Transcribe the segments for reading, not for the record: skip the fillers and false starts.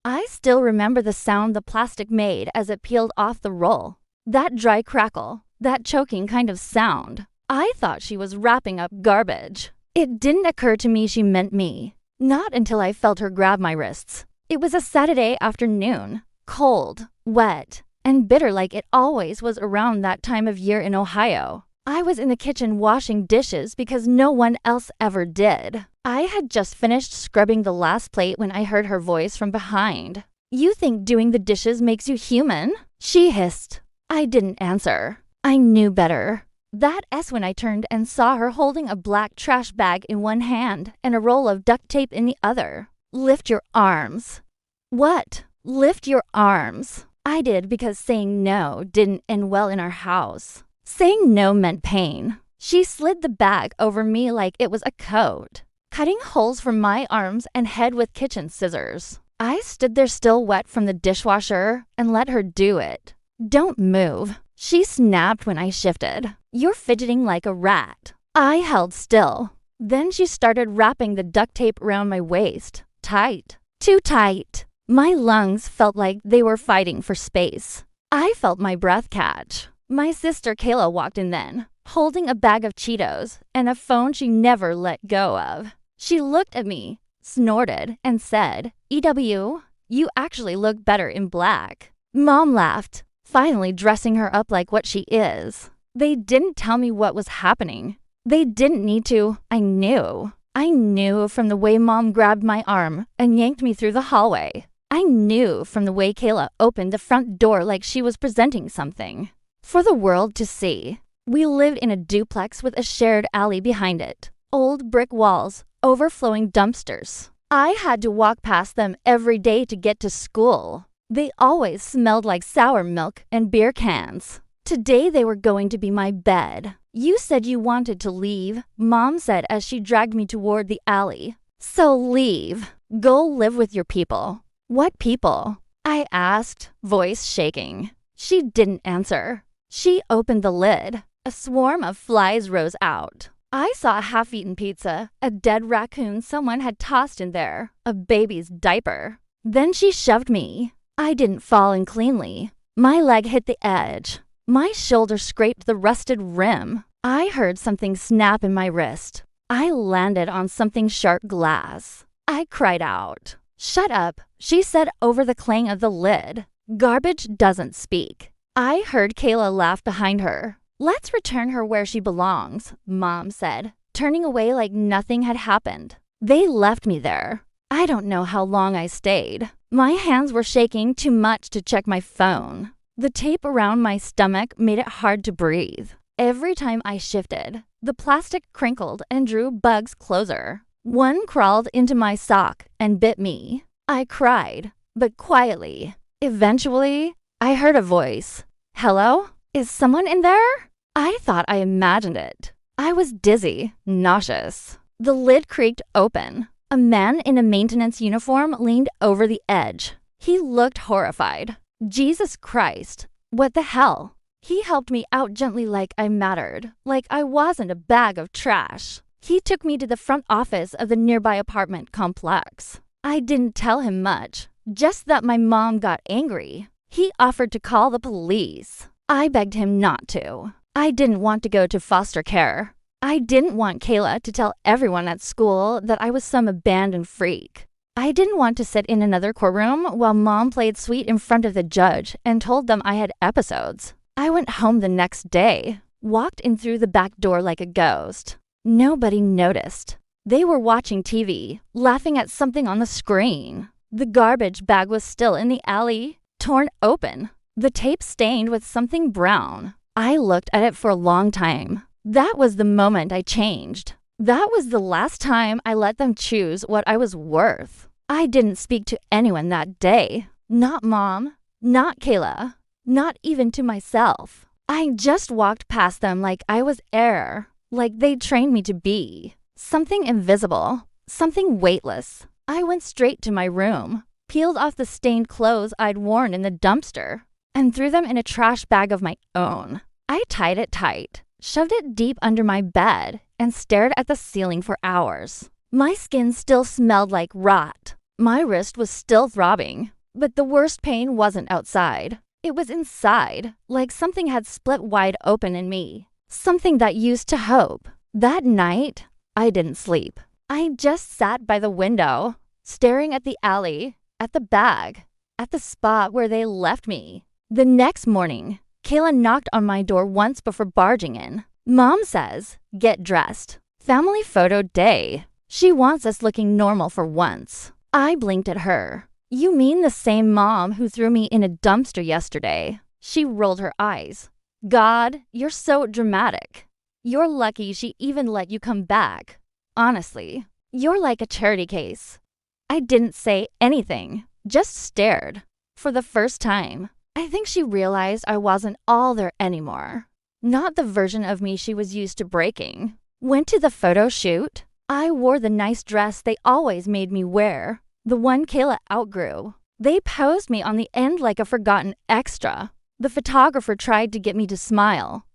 I still remember the sound the plastic made as it peeled off the roll. That dry crackle, that choking kind of sound. I thought she was wrapping up garbage. It didn't occur to me she meant me. Not until I felt her grab my wrists. It was a Saturday afternoon, cold, wet, and bitter like it always was around that time of year in Ohio. I was in the kitchen washing dishes because no one else ever did. I had just finished scrubbing the last plate when I heard her voice from behind. "You think doing the dishes makes you human?" she hissed. I didn't answer. I knew better. That S when I turned and saw her holding a black trash bag in one hand and a roll of duct tape in the other. "Lift your arms." What? Lift your arms. I did because saying no didn't end well in our house. Saying no meant pain. She slid the bag over me like it was a coat, cutting holes for my arms and head with kitchen scissors. I stood there still wet from the dishwasher and let her do it. "Don't move," she snapped when I shifted. "You're fidgeting like a rat." I held still. Then she started wrapping the duct tape around my waist. Tight. Too tight. My lungs felt like they were fighting for space. I felt my breath catch. My sister Kayla walked in then, holding a bag of Cheetos and a phone she never let go of. She looked at me, snorted, and said, "EW, you actually look better in black." Mom laughed, finally dressing her up like what she is. They didn't tell me what was happening. They didn't need to. I knew. I knew from the way Mom grabbed my arm and yanked me through the hallway. I knew from the way Kayla opened the front door like she was presenting something for the world to see. We lived in a duplex with a shared alley behind it. Old brick walls, overflowing dumpsters. I had to walk past them every day to get to school. They always smelled like sour milk and beer cans. Today they were going to be my bed. "You said you wanted to leave," Mom said as she dragged me toward the alley. "So leave. Go live with your people." "What people?" I asked, voice shaking. She didn't answer. She opened the lid. A swarm of flies rose out. I saw a half-eaten pizza, a dead raccoon someone had tossed in there, a baby's diaper. Then she shoved me. I didn't fall in cleanly. My leg hit the edge. My shoulder scraped the rusted rim. I heard something snap in my wrist. I landed on something sharp glass. I cried out. "Shut up," she said over the clang of the lid. "Garbage doesn't speak." I heard Kayla laugh behind her. "Let's return her where she belongs," Mom said, turning away like nothing had happened. They left me there. I don't know how long I stayed. My hands were shaking too much to check my phone. The tape around my stomach made it hard to breathe. Every time I shifted, the plastic crinkled and drew bugs closer. One crawled into my sock and bit me. I cried, but quietly. Eventually, I heard a voice. "Hello? Is someone in there?" I thought I imagined it. I was dizzy, nauseous. The lid creaked open. A man in a maintenance uniform leaned over the edge. He looked horrified. Jesus Christ, what the hell? He helped me out gently like I mattered, like I wasn't a bag of trash. He took me to the front office of the nearby apartment complex. I didn't tell him much, just that my mom got angry. He offered to call the police. I begged him not to. I didn't want to go to foster care. I didn't want Kayla to tell everyone at school that I was some abandoned freak. I didn't want to sit in another courtroom while Mom played sweet in front of the judge and told them I had episodes. I went home the next day, walked in through the back door like a ghost. Nobody noticed. They were watching TV, laughing at something on the screen. The garbage bag was still in the alley, torn open. The tape stained with something brown. I looked at it for a long time. That was the moment I changed. That was the last time I let them choose what I was worth. I didn't speak to anyone that day. Not Mom, not Kayla, not even to myself. I just walked past them like I was air, like they trained me to be. Something invisible, something weightless. I went straight to my room, peeled off the stained clothes I'd worn in the dumpster, and threw them in a trash bag of my own. I tied it tight, shoved it deep under my bed, and stared at the ceiling for hours. My skin still smelled like rot. My wrist was still throbbing. But the worst pain wasn't outside. It was inside, like something had split wide open in me. Something that used to hope. That night, I didn't sleep. I just sat by the window, staring at the alley, at the bag, at the spot where they left me. The next morning, Kayla knocked on my door once before barging in. Mom says, "Get dressed. Family photo day." She wants us looking normal for once. I blinked at her. "You mean the same mom who threw me in a dumpster yesterday?" She rolled her eyes. "God, you're so dramatic. You're lucky she even let you come back. Honestly, you're like a charity case." I didn't say anything, just stared. For the first time, I think she realized I wasn't all there anymore. Not the version of me she was used to breaking. Went to the photo shoot. I wore the nice dress they always made me wear, the one Kayla outgrew. They posed me on the end like a forgotten extra. The photographer tried to get me to smile.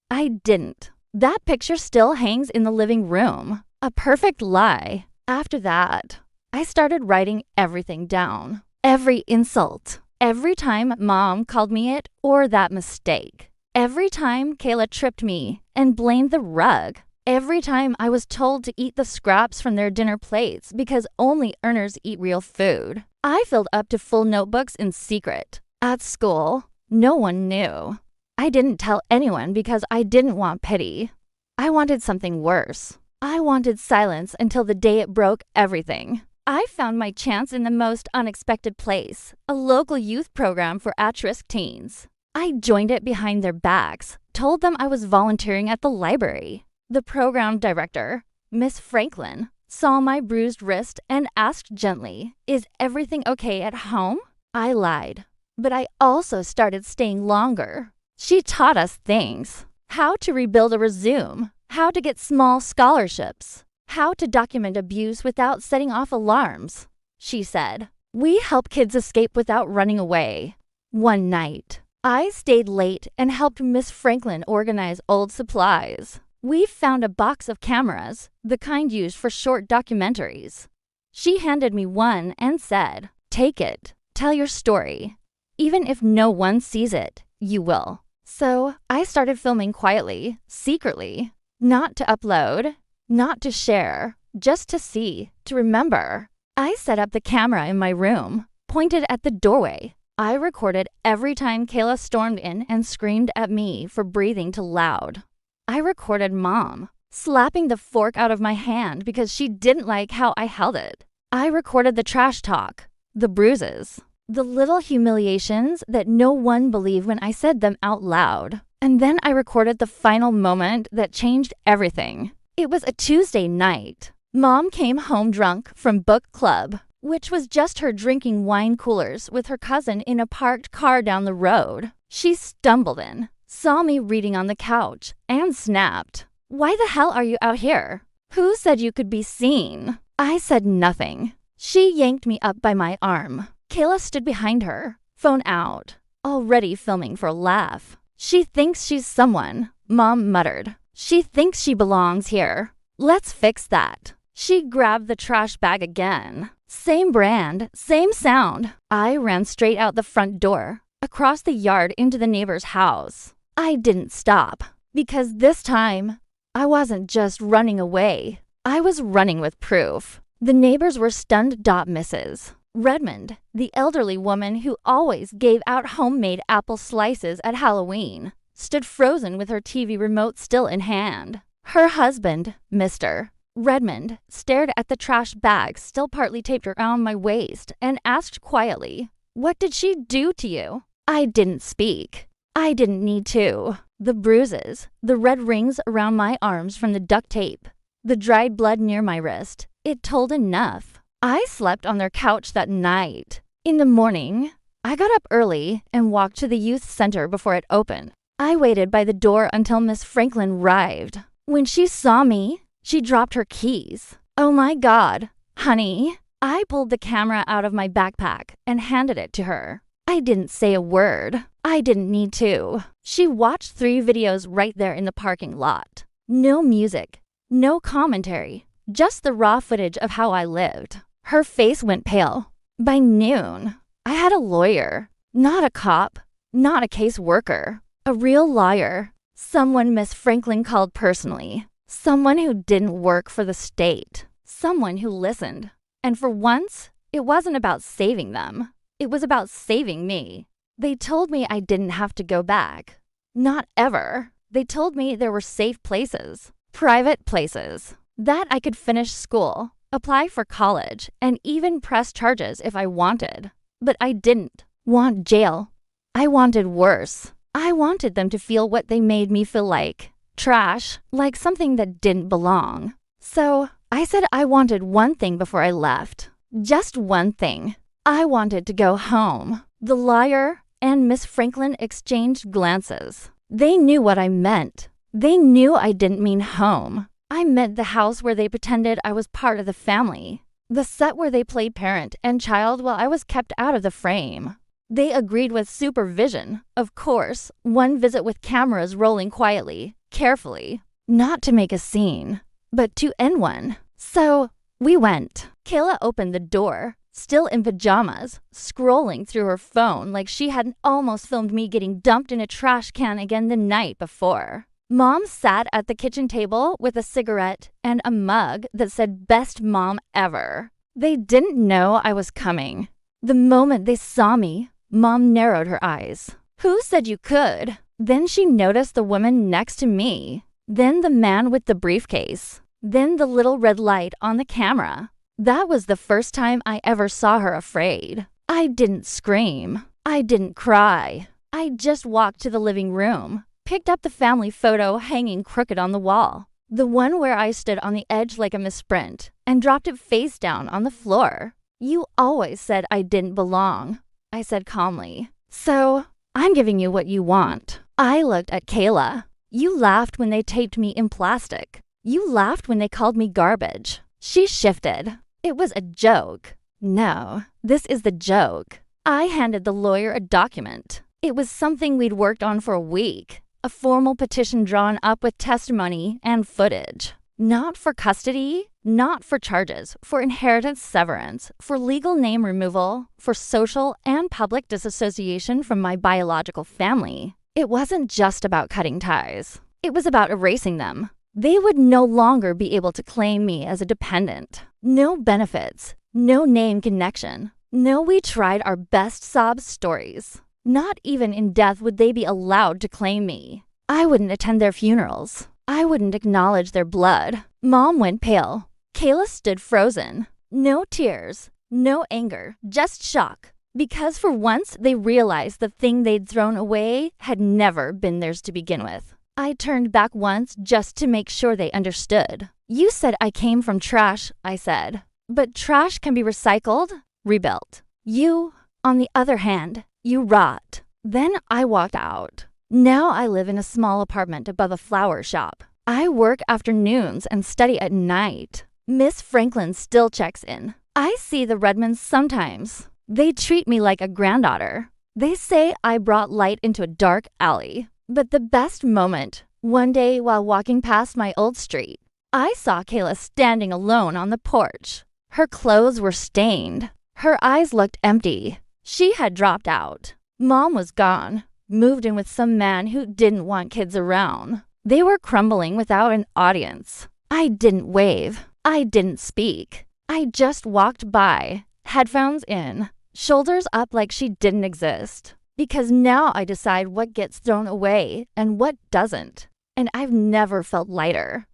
I didn't. That picture still hangs in the living room. A perfect lie. After that, I started writing everything down. Every insult. Every time Mom called me it or that mistake. Every time Kayla tripped me and blamed the rug. Every time I was told to eat the scraps from their dinner plates because only earners eat real food. I filled up to full notebooks in secret. At school, no one knew. I didn't tell anyone because I didn't want pity. I wanted something worse. I wanted silence until the day it broke everything. I found my chance in the most unexpected place, a local youth program for at-risk teens. I joined it behind their backs, told them I was volunteering at the library. The program director, Miss Franklin, saw my bruised wrist and asked gently, "Is everything okay at home?" I lied, but I also started staying longer. She taught us things. How to rebuild a resume, how to get small scholarships, how to document abuse without setting off alarms. She said, "We help kids escape without running away." One night, I stayed late and helped Miss Franklin organize old supplies. We found a box of cameras, the kind used for short documentaries. She handed me one and said, "Take it, tell your story. Even if no one sees it, you will." So I started filming quietly, secretly, not to upload, not to share, just to see, to remember. I set up the camera in my room, pointed at the doorway. I recorded every time Kayla stormed in and screamed at me for breathing too loud. I recorded Mom slapping the fork out of my hand because she didn't like how I held it. I recorded the trash talk, the bruises, the little humiliations that no one believed when I said them out loud. And then I recorded the final moment that changed everything. It was a Tuesday night. Mom came home drunk from book club, which was just her drinking wine coolers with her cousin in a parked car down the road. She stumbled in, saw me reading on the couch, and snapped, "Why the hell are you out here? Who said you could be seen?" I said nothing. She yanked me up by my arm. Kayla stood behind her, phone out, already filming for a laugh. "She thinks she's someone," Mom muttered. "She thinks she belongs here. Let's fix that." She grabbed the trash bag again. Same brand, same sound. I ran straight out the front door, across the yard into the neighbor's house. I didn't stop, because this time, I wasn't just running away. I was running with proof. The neighbors were stunned misses. Redmond, the elderly woman who always gave out homemade apple slices at Halloween, stood frozen with her TV remote still in hand. Her husband, Mr. Redmond, stared at the trash bag still partly taped around my waist and asked quietly, "What did she do to you?" I didn't speak. I didn't need to. The bruises, the red rings around my arms from the duct tape, the dried blood near my wrist, it told enough. I slept on their couch that night. In the morning, I got up early and walked to the youth center before it opened. I waited by the door until Miss Franklin arrived. When she saw me, she dropped her keys. "Oh my God, honey." I pulled the camera out of my backpack and handed it to her. I didn't say a word. I didn't need to. She watched 3 videos right there in the parking lot. No music, no commentary, just the raw footage of how I lived. Her face went pale. By noon, I had a lawyer, not a cop, not a caseworker, a real lawyer, someone Miss Franklin called personally, someone who didn't work for the state, someone who listened. And for once, it wasn't about saving them. It was about saving me. They told me I didn't have to go back. Not ever. They told me there were safe places, private places, that I could finish school, apply for college, and even press charges if I wanted. But I didn't want jail. I wanted worse. I wanted them to feel what they made me feel like. Trash, like something that didn't belong. So I said I wanted one thing before I left. Just one thing. I wanted to go home. The lawyer and Miss Franklin exchanged glances. They knew what I meant. They knew I didn't mean home. I meant the house where they pretended I was part of the family. The set where they played parent and child while I was kept out of the frame. They agreed with supervision, of course, one visit with cameras rolling quietly, carefully, not to make a scene, but to end one. So we went. Kayla opened the door, still in pajamas, scrolling through her phone like she had almost filmed me getting dumped in a trash can again the night before. Mom sat at the kitchen table with a cigarette and a mug that said "Best Mom Ever." They didn't know I was coming. The moment they saw me, Mom narrowed her eyes. "Who said you could?" Then she noticed the woman next to me. Then the man with the briefcase. Then the little red light on the camera. That was the first time I ever saw her afraid. I didn't scream. I didn't cry. I just walked to the living room, picked up the family photo hanging crooked on the wall, the one where I stood on the edge like a misprint, and dropped it face down on the floor. "You always said I didn't belong," I said calmly. "So I'm giving you what you want." I looked at Kayla. "You laughed when they taped me in plastic. You laughed when they called me garbage." She shifted. "It was a joke." "No, this is the joke." I handed the lawyer a document. It was something we'd worked on for a week. A formal petition drawn up with testimony and footage. Not for custody, not for charges, for inheritance severance, for legal name removal, for social and public disassociation from my biological family. It wasn't just about cutting ties. It was about erasing them. They would no longer be able to claim me as a dependent. No benefits, no name connection. No, we tried our best sob stories. Not even in death would they be allowed to claim me. I wouldn't attend their funerals. I wouldn't acknowledge their blood. Mom went pale. Kayla stood frozen. No tears, no anger, just shock. Because for once they realized the thing they'd thrown away had never been theirs to begin with. I turned back once just to make sure they understood. "You said I came from trash," I said. "But trash can be recycled, rebuilt. You, on the other hand, you rot." Then I walked out. Now I live in a small apartment above a flower shop. I work afternoons and study at night. Miss Franklin still checks in. I see the Redmonds sometimes. They treat me like a granddaughter. They say I brought light into a dark alley. But the best moment, one day while walking past my old street, I saw Kayla standing alone on the porch. Her clothes were stained. Her eyes looked empty. She had dropped out. Mom was gone, moved in with some man who didn't want kids around. They were crumbling without an audience. I didn't wave. I didn't speak. I just walked by, headphones in, shoulders up like she didn't exist. Because now I decide what gets thrown away and what doesn't. And I've never felt lighter.